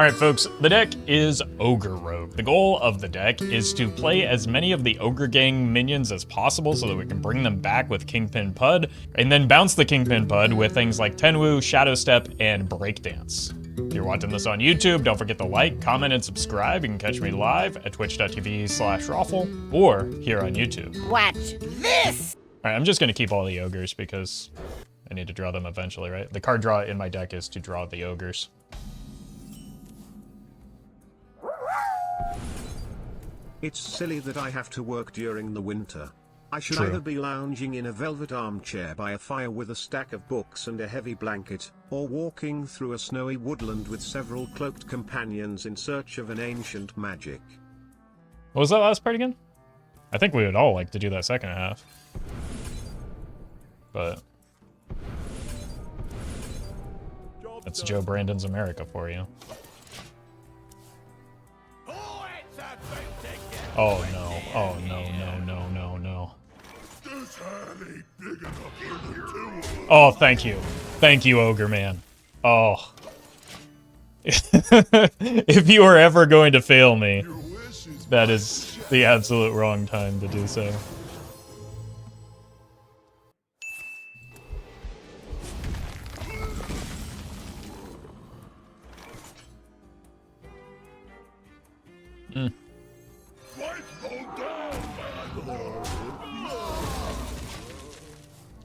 Alright folks, the deck is Ogre Rogue. The goal of the deck is to play as many of the Ogre Gang minions as possible so that we can bring them back with Kingpin Pud, and then bounce the Kingpin Pud with things like Tenwu, Shadow Step, and Breakdance. If you're watching this on YouTube, don't forget to like, comment, and subscribe. You can catch me live at twitch.tv/Roffle or here on YouTube. Watch this! Alright, I'm just gonna keep all the Ogres because I need to draw them eventually, right? The card draw in my deck is to draw the Ogres. It's silly that I have to work during the winter. I should True. either be lounging in a velvet armchair by a fire with a stack of books and a heavy blanket, or walking through a snowy woodland with several cloaked companions in search of an ancient magic. What was that last part again? I think we would all like to do that second half. But that's Joe Brandon's America for you. Oh no, oh no, no, no, no, no. Oh, thank you. Thank you, Ogre Man. Oh. If you are ever going to fail me, that is the absolute wrong time to do so.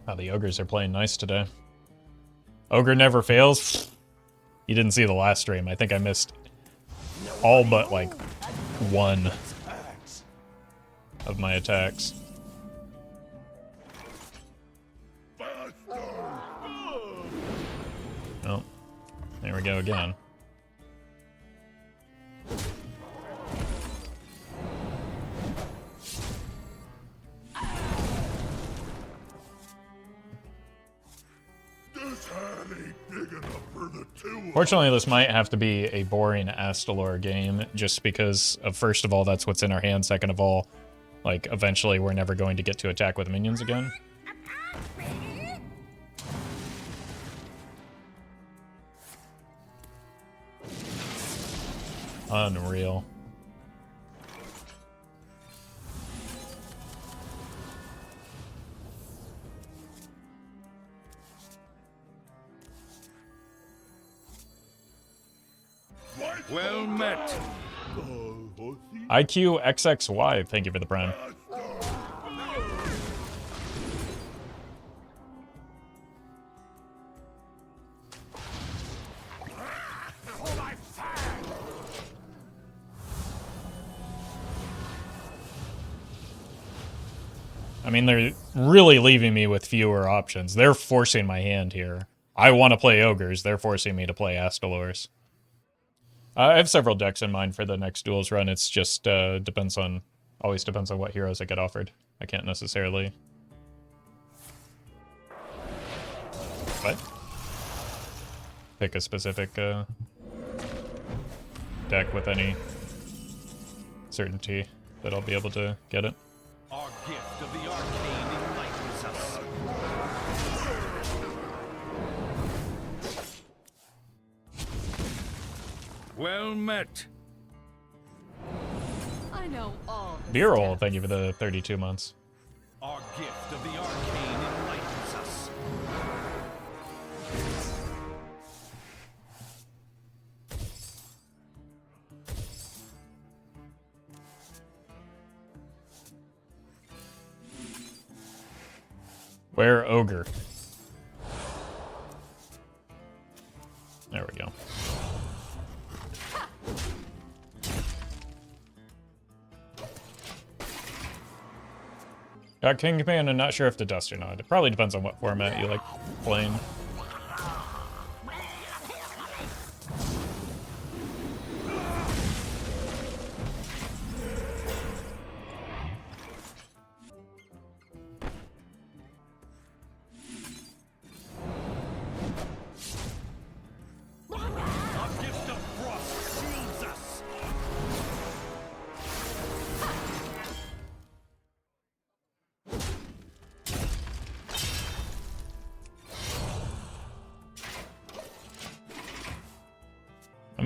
Oh, the Ogres are playing nice today. Ogre never fails. You didn't see the last stream. I think I missed all but like one of my attacks. Oh, there we go again. Fortunately, this might have to be a boring Astalor game, just because of, first of all, that's what's in our hand, second of all, like, eventually we're never going to get to attack with minions again. Unreal. Well met. IQXXY, thank you for the prime. I mean, they're really leaving me with fewer options. They're forcing my hand here. I want to play Ogres, they're forcing me to play Astalors. I have several decks in mind for the next duels run. It's just always depends on what heroes I get offered. I can't necessarily. What? Pick a specific deck with any certainty that I'll be able to get it. Our gift of the arcane enlightens us. Well met. I know all. B-roll, thank you for the 32 months. Our gift of the arcane enlightens us. Where Ogre? There we go. Got Kingpin and not sure if to dust or not. It probably depends on what format you like playing. Our gift of frost shields us.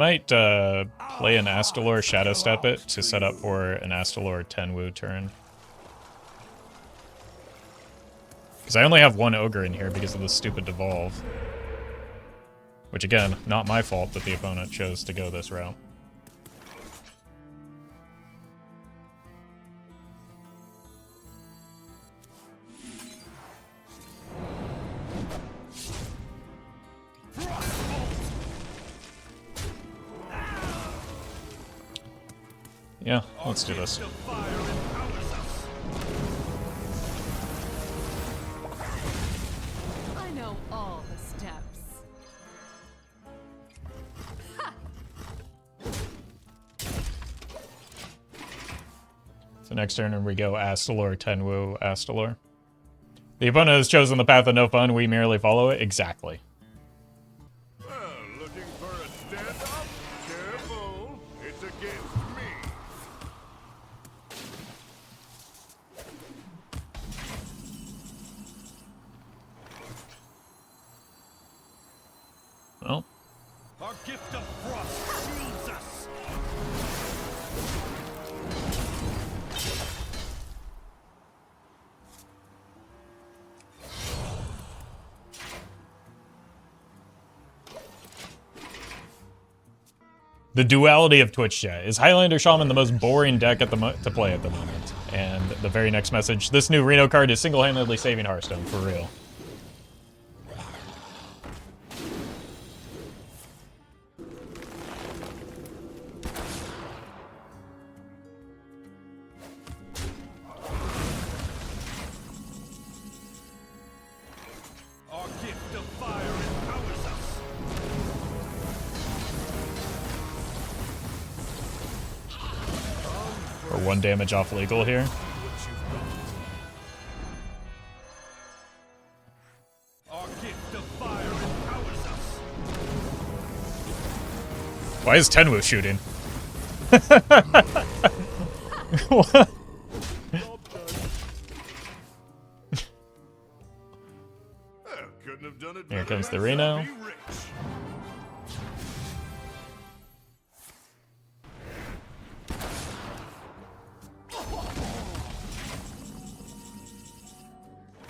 might play an Astalor Shadow Step it to set up for an Astalor Tenwu turn. Because I only have one Ogre in here because of the stupid Devolve. Which again, not my fault that the opponent chose to go this route. Yeah, let's do this. I know all the steps. So next turn we go Astalor, Tenwu, Astalor. The opponent has chosen the path of no fun, we merely follow it. Exactly. Looking for a standoff? Careful, it's against me. Well, Our gift of frost shields us. the duality of Twitch chat. Is Highlander Shaman the most boring deck to play at the moment? And the very next message, this new Reno card is single-handedly saving Hearthstone, for real. Our gift of fire empowers us. Or 1 damage off legal here. Our gift of fire empowers us. Why is Tenwu shooting? What? Couldn't have done it Here better comes the myself. Reno. Be rich.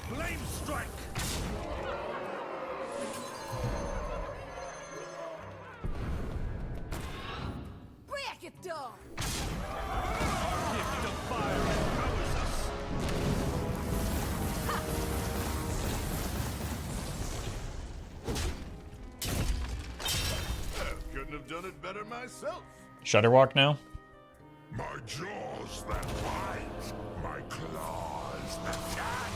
Flame strike. Break it down! Our gift of fire empowers us. Couldn't have done it better myself. Shutterwalk now? My jaws that bite, my claws that catch.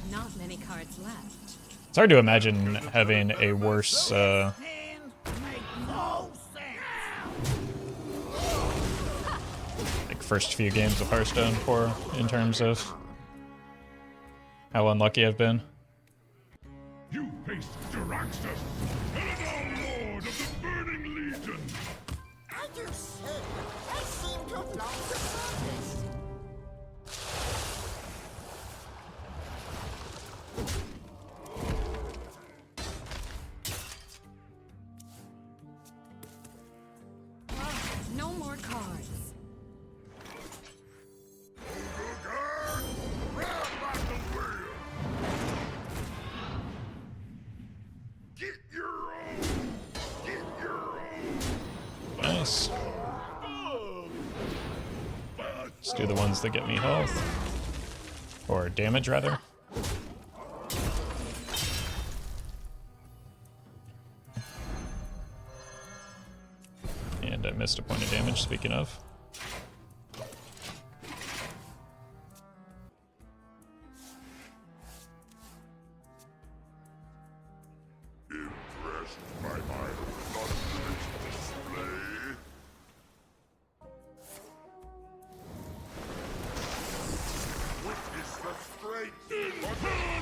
Not many cards left. It's hard to imagine having a worse, like first few games of Hearthstone for, in terms of how unlucky I've been. You face Daraxus, Eladon Lord of the Burning Legion. I do say, I seem to have lost the surface. No more cards. Ogre, grab at the wheel. Get your own. Get your own. Nice. Let's do the ones that get me health. Or damage, rather. And I missed a point of damage, speaking of. Impressed by my thunderous display? Witness the strength Inferno!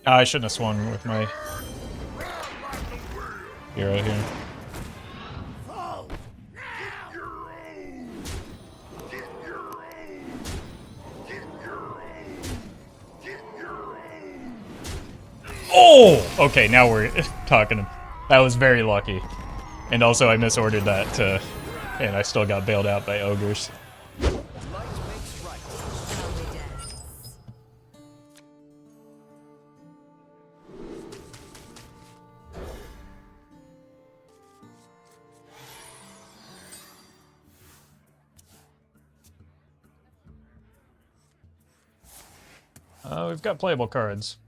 I shouldn't have swung with my hero here. Oh! Okay, now we're talking. That was very lucky. And also I misordered that, and I still got bailed out by ogres. We've got playable cards.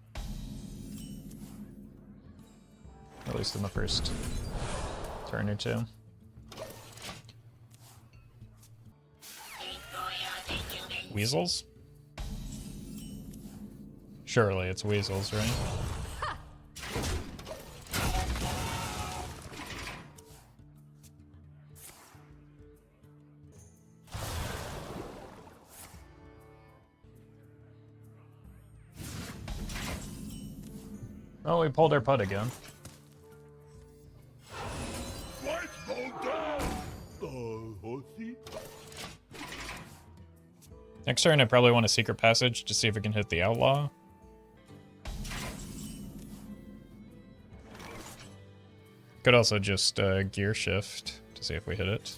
At least in the first turn or two. Weasels? Surely it's weasels, right? Oh, we pulled our putt again. Next turn, I probably want a secret passage to see if we can hit the outlaw. Could also just gear shift to see if we hit it.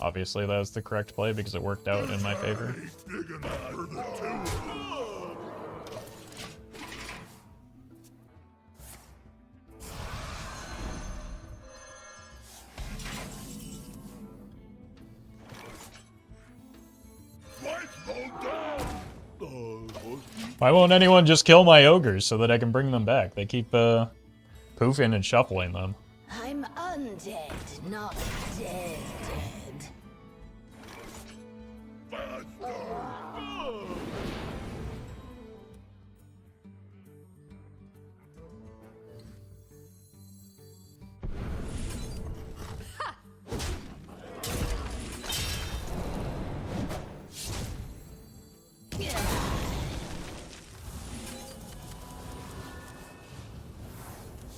Obviously, that was the correct play because it worked out in my favor. Why won't anyone just kill my ogres so that I can bring them back? They keep poofing and shuffling them. I'm undead, not dead.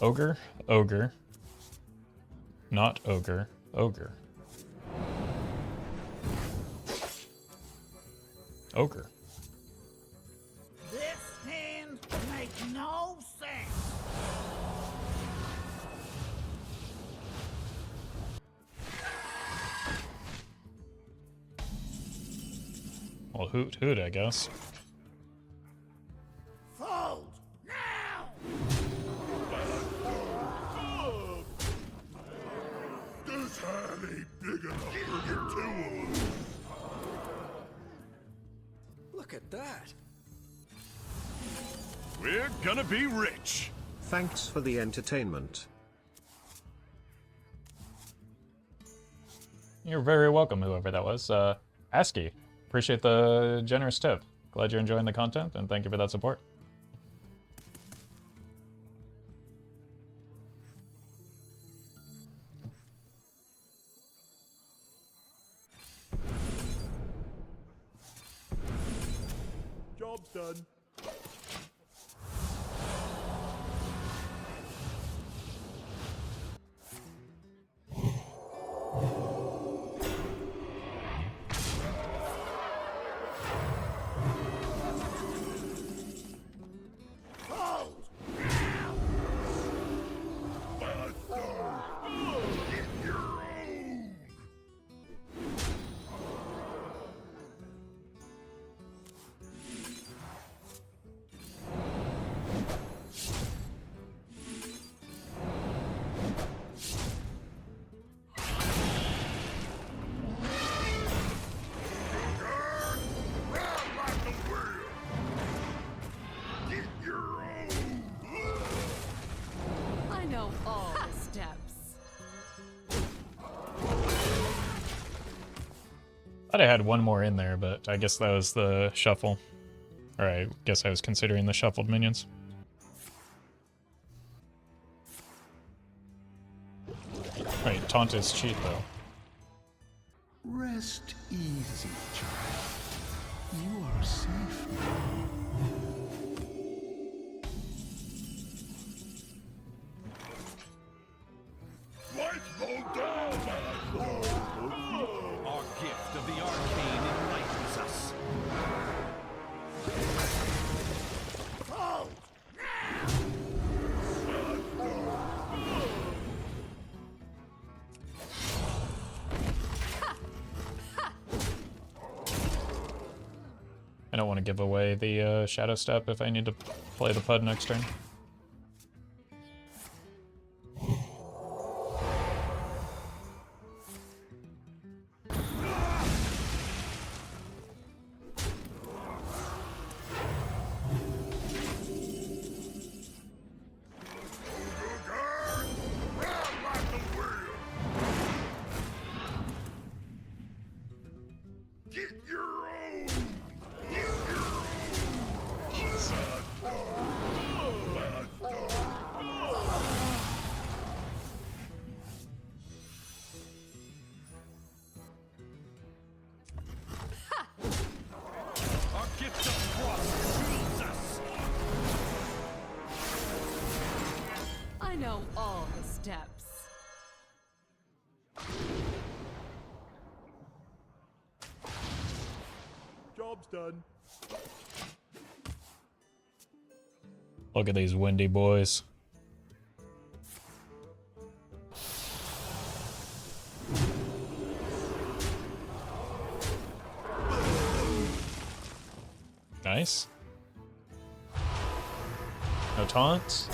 Ogre, ogre. Not ogre, ogre. Ogre. This hand makes no sense. Well, hoot, hoot, I guess. Fold now. This hand ain't big enough for the two of us. Look at that. We're gonna be rich. Thanks for the entertainment. You're very welcome, whoever that was. ASCII. Appreciate the generous tip. Glad you're enjoying the content, and thank you for that support. Job's done. I know all the steps. Thought I had one more in there, but I guess that was the shuffle. Or I guess I was considering the shuffled minions. Wait, taunt is cheat though. Rest easy, child. You are safe now. Lights won't down, Our gift of the arcane enlightens us. I don't want to give away the Shadow Step if I need to play the Pud next turn. Get your own! Our gift of frost shields us. I know all the steps. Job's done. Look at these windy boys. Nice. No taunts.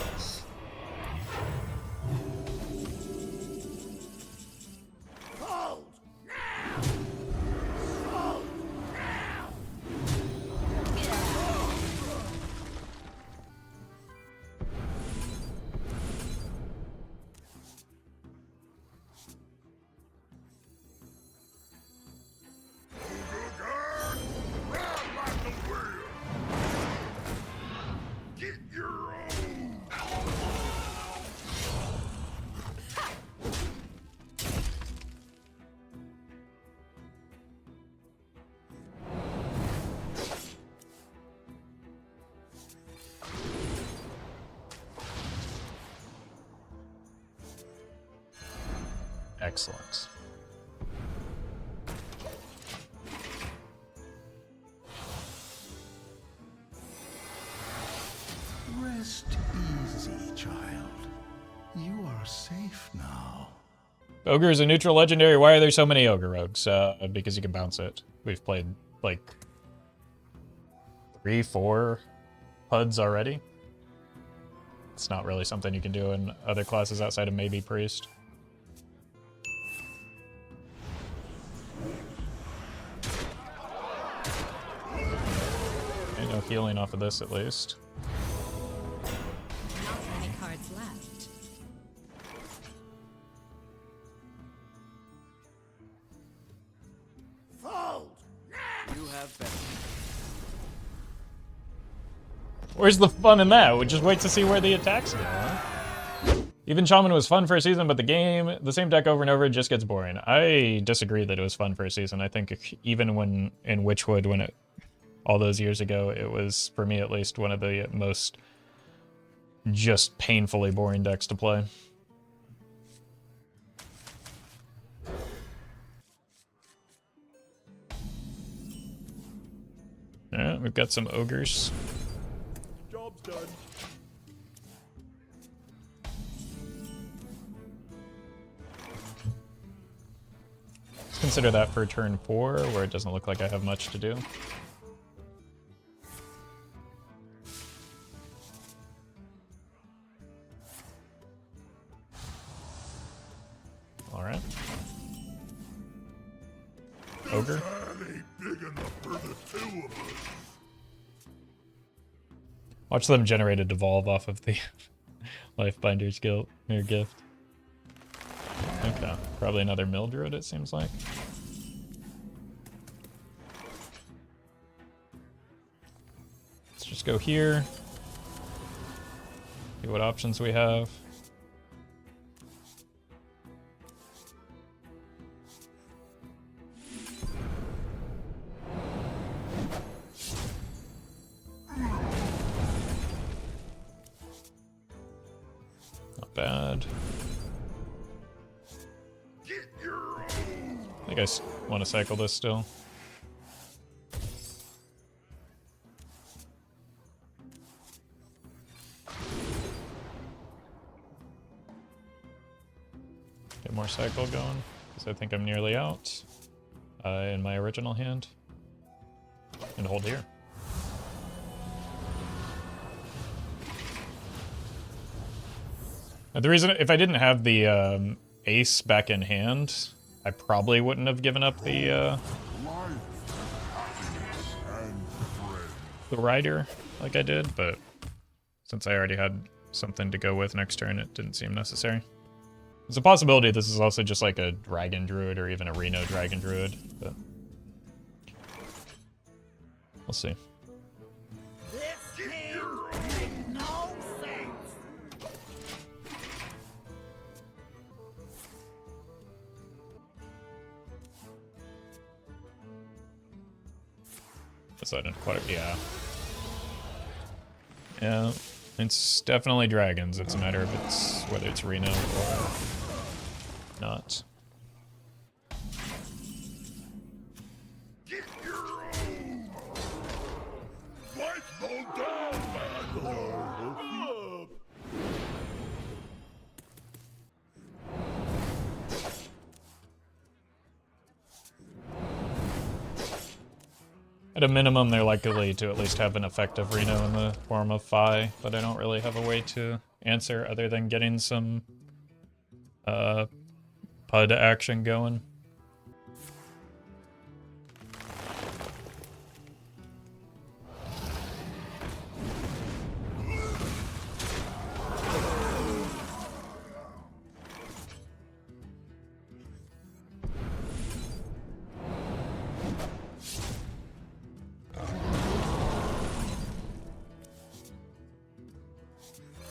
Get your own! Excellent. Rest easy, child. You are safe now. Ogre is a neutral legendary. Why are there so many Ogre rogues? Because you can bounce it. We've played like 3-4 Puds already. It's not really something you can do in other classes outside of maybe Priest. Okay, no healing off of this at least. Not many cards left. Fold! You have been. Where's the fun in that? We just wait to see where the attacks go, huh? Even Shaman was fun for a season, but the same deck over and over just gets boring. I disagree that it was fun for a season. I think even when in Witchwood, all those years ago, it was, for me at least, one of the most just painfully boring decks to play. Alright, we've got some Ogres. Job's done. Let's consider that for turn 4, where it doesn't look like I have much to do. Alright. Ogre. That ain't big enough for the two of us. Watch them generate a devolve off of the Lifebinder's guild or gift. Okay, probably another Mildred, it seems like. Let's just go here. See what options we have. bad. I think I want to cycle this still. Get more cycle going, because I think I'm nearly out in my original hand. And hold here. The reason, if I didn't have the ace back in hand, I probably wouldn't have given up the rider like I did, but since I already had something to go with next turn, it didn't seem necessary. There's a possibility this is also just like a dragon druid or even a Reno dragon druid, but we'll see. This game makes no sense. Guess I didn't quite, yeah. Yeah, it's definitely dragons. It's a matter of whether it's Reno or not. Get your own! Fight them down, Badlands! At a minimum, they're likely to at least have an effective Reno in the form of Phi, but I don't really have a way to answer other than getting some PUD action going.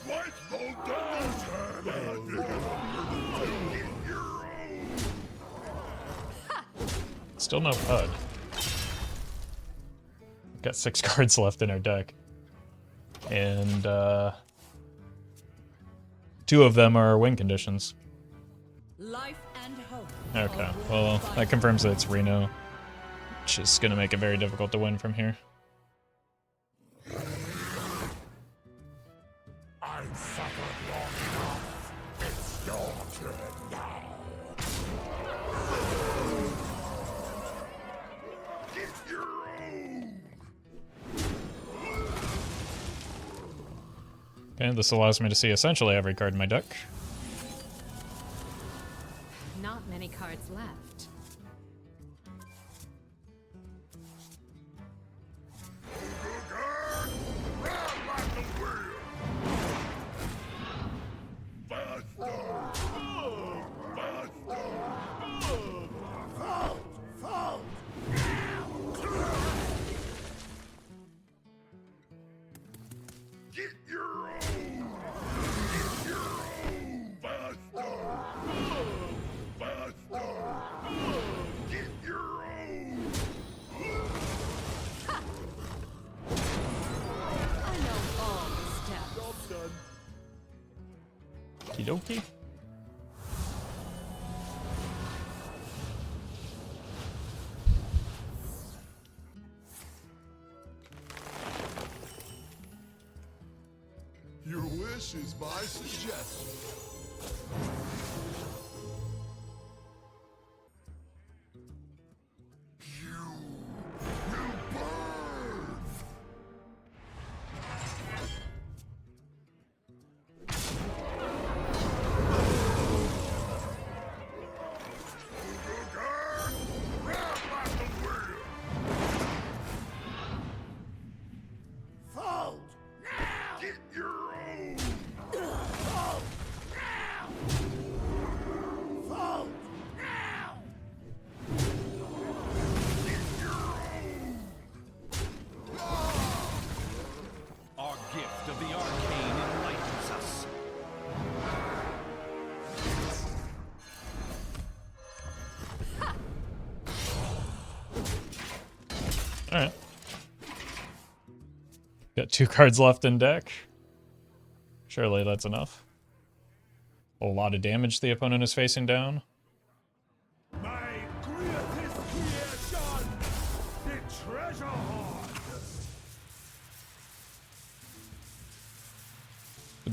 Fight them down, Badlands! Get your own! Still no PUD. Got 6 cards left in our deck. And 2 of them are win conditions. Life and hope. Okay, well, that confirms that it's Reno, which is going to make it very difficult to win from here. I've suffered long enough. It's your turn now. Get your own! Okay, this allows me to see essentially every card in my deck. Not many cards left. Ogre, grab like the wheel! Faster! Faster! Fold! Fold! Get your own! Get your own! Faster! Faster! Get your own! I know all the steps. Okie dokie. Your wish is my suggestion. You will burn! Ogre, grab like the wheel! Fold! Now! Get your own! Fold! Now! Fold! Now! Get your own! Our gift of the arcane enlightens us. Alright. Got 2 cards left in deck. Surely that's enough. A lot of damage the opponent is facing down. My greatest creation, the treasure hoard.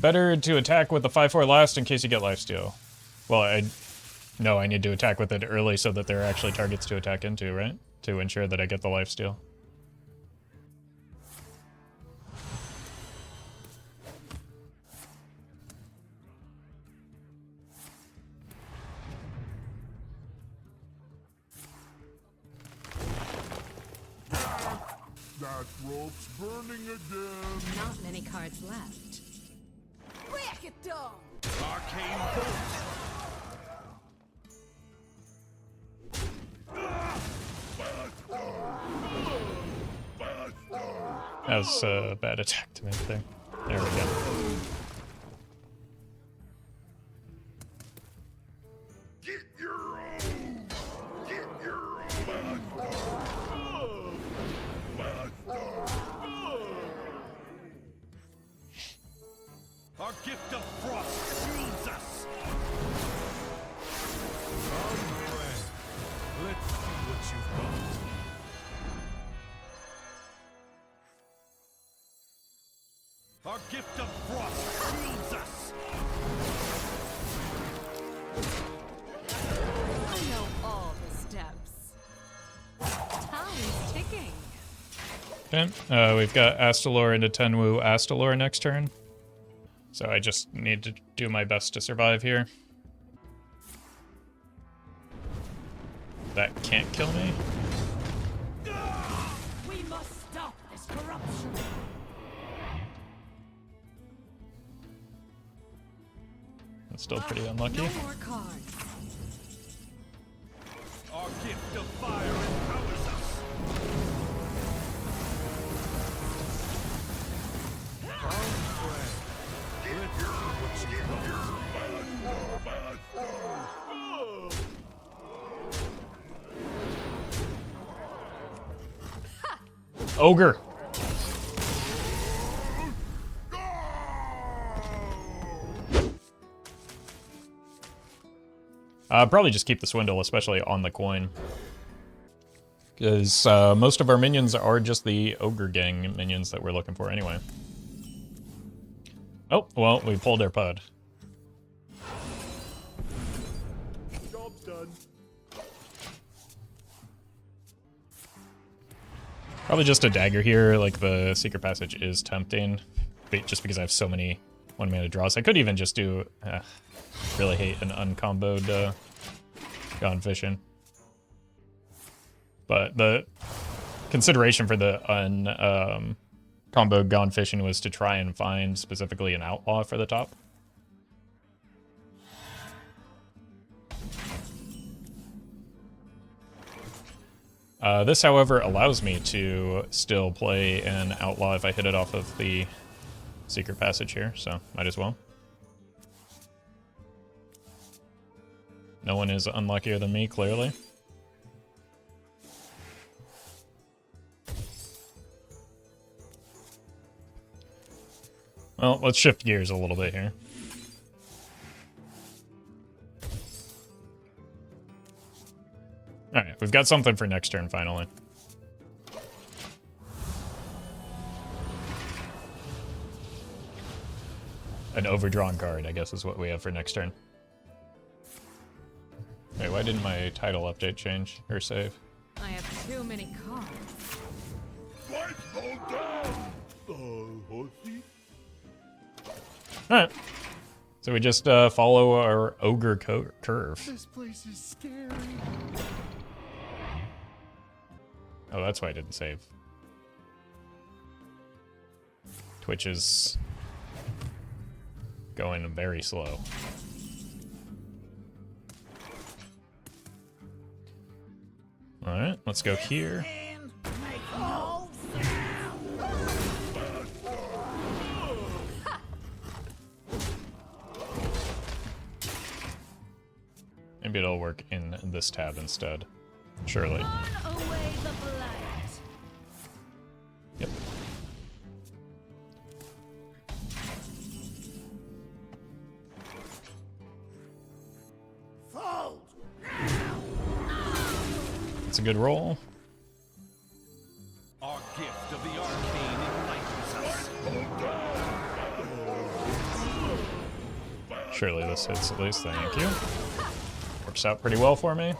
Better to attack with the 5/4 last in case you get lifesteal. Well, I need to attack with it early so that there are actually targets to attack into, right? To ensure that I get the lifesteal. That rope's burning again. Not many cards left. Break it down! Arcane bolt. That was a bad attack to make there. There we go. Get your own. Get your own. Our gift of frost shields us. Let's see what you've got. Our gift of frost shields us. I know all the steps. Time's ticking. Okay, we've got Astalor into Tenwu Astalor next turn. So I just need to do my best to survive here. That can't kill me. We must stop this corruption. That's still pretty unlucky. No more cards. Our gift of fire empowers us. Ogre! Probably just keep the swindle, especially on the coin. Because most of our minions are just the Ogre gang minions that we're looking for anyway. Oh, well, we pulled our pud. Job's done. Probably just a dagger here, like the secret passage is tempting. But just because I have so many 1-mana draws. I could even just do... really hate an uncomboed Gone Fishing. But the consideration for the comboed Gone Fishing was to try and find specifically an outlaw for the top. This, however, allows me to still play an outlaw if I hit it off of the secret passage here, so might as well. No one is unluckier than me, clearly. Well, let's shift gears a little bit here. Alright, we've got something for next turn, finally. An overdrawn card, I guess, is what we have for next turn. Wait, why didn't my title update change or save? I have too many cards. Lights all down. Horsey. Alright. So we just follow our Ogre curve. This place is scary. Oh, that's why I didn't save. Twitch is going very slow. Alright, let's go here. Maybe it'll work in this tab instead. Surely. Burn away the blight. Yep. That's a good roll. Our gift of the arcane enlightens us. Surely this hits at least, thank you. Works out pretty well for me.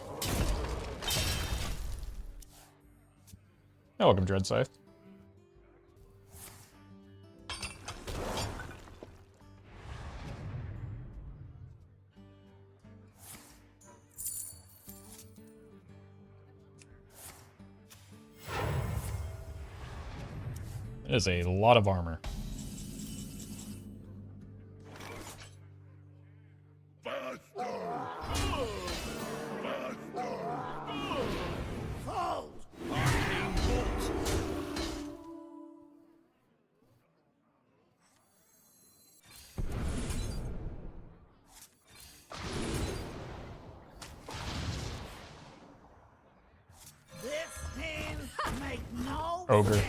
Oh, welcome, Dread Scythe. It is a lot of armor. Ogre.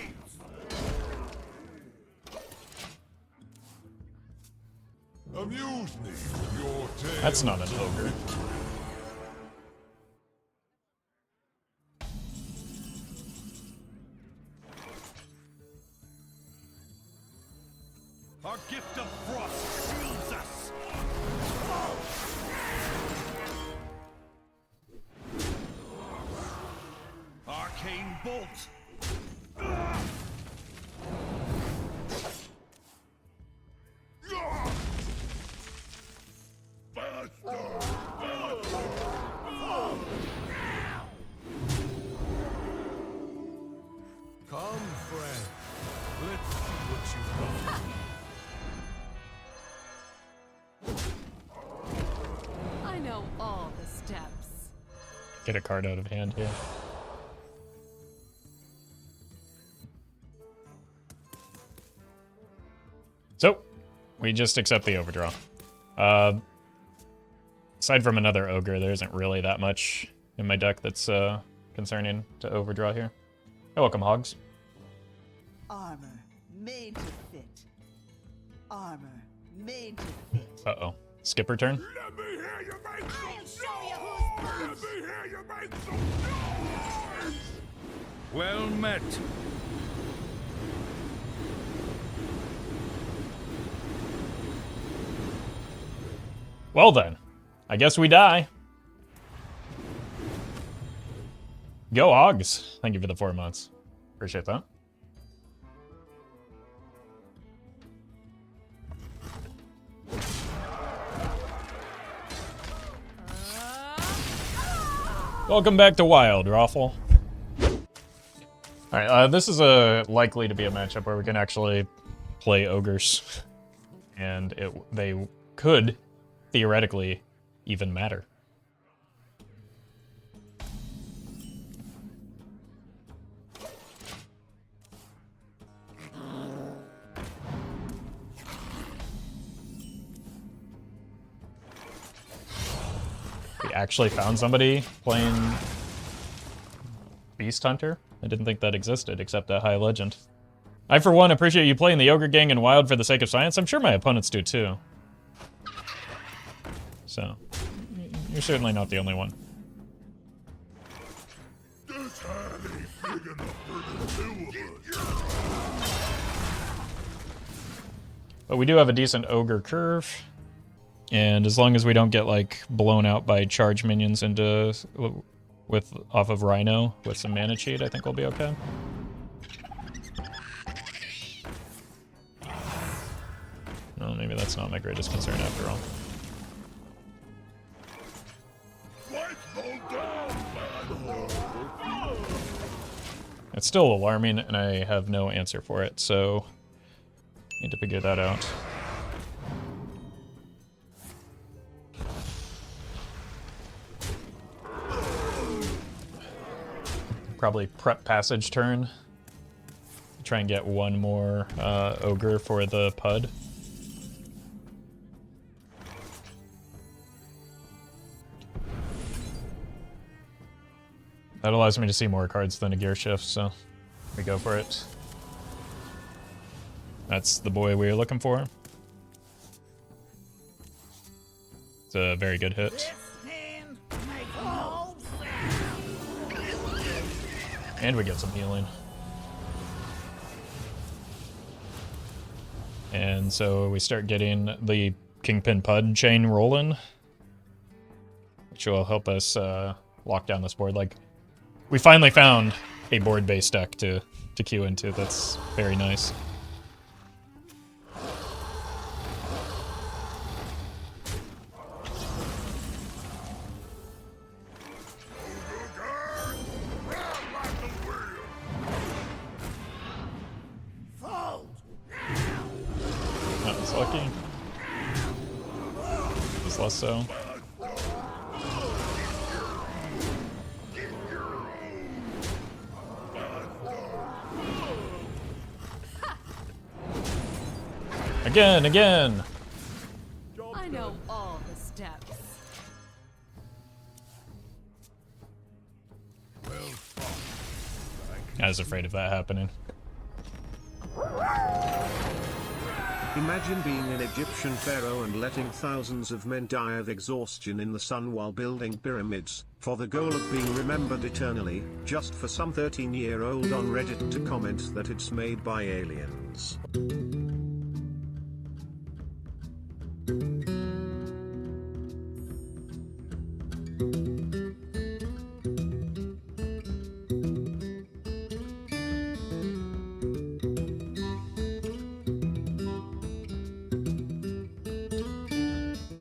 Amuse me with your tale. That's not an ogre. Our gift of frost shields us. Arcane bolt. Come, friend. Let's see what you've got. I know all the steps. Get a card out of hand here. So, we just accept the overdraw. Aside from another ogre, there isn't really that much in my deck that's concerning to overdraw here. Oh, welcome, Hogs. Armor made to fit. Armor made to fit. Uh-oh. Skipper turn? Let me hear you make I'll some show you noise! who's Let boss. me hear you make some noise! Well met. Well then, I guess we die. Go Hogs. Thank you for the 4 months. Appreciate that. Welcome back to Wild, Roffle. Alright, this is likely to be a matchup where we can actually play ogres. And they could, theoretically, even matter. We actually found somebody playing Beast Hunter? I didn't think that existed, except at High Legend. I, for one, appreciate you playing the Ogre Gang in Wild for the sake of science. I'm sure my opponents do, too. So, you're certainly not the only one. This hand ain't big enough for the two of us. But we do have a decent Ogre curve. And as long as we don't get, like, blown out by charge minions into off of Reno with some mana cheat, I think we'll be okay. Well, maybe that's not my greatest concern after all. It's still alarming, and I have no answer for it, so need to figure that out. Probably prep passage turn. Try and get one more Ogre for the Pud. That allows me to see more cards than a gear shift, so we go for it. That's the boy we were looking for. It's a very good hit. This hand makes no sound. And we get some healing. And so we start getting the Kingpin Pud chain rolling, which will help us lock down this board. Like, we finally found a board-based deck to queue into. That's very nice. That was lucky. It was less so. Again! I know all the steps. I was afraid of that happening. Imagine being an Egyptian pharaoh and letting thousands of men die of exhaustion in the sun while building pyramids, for the goal of being remembered eternally, just for some 13-year-old on Reddit to comment that it's made by aliens.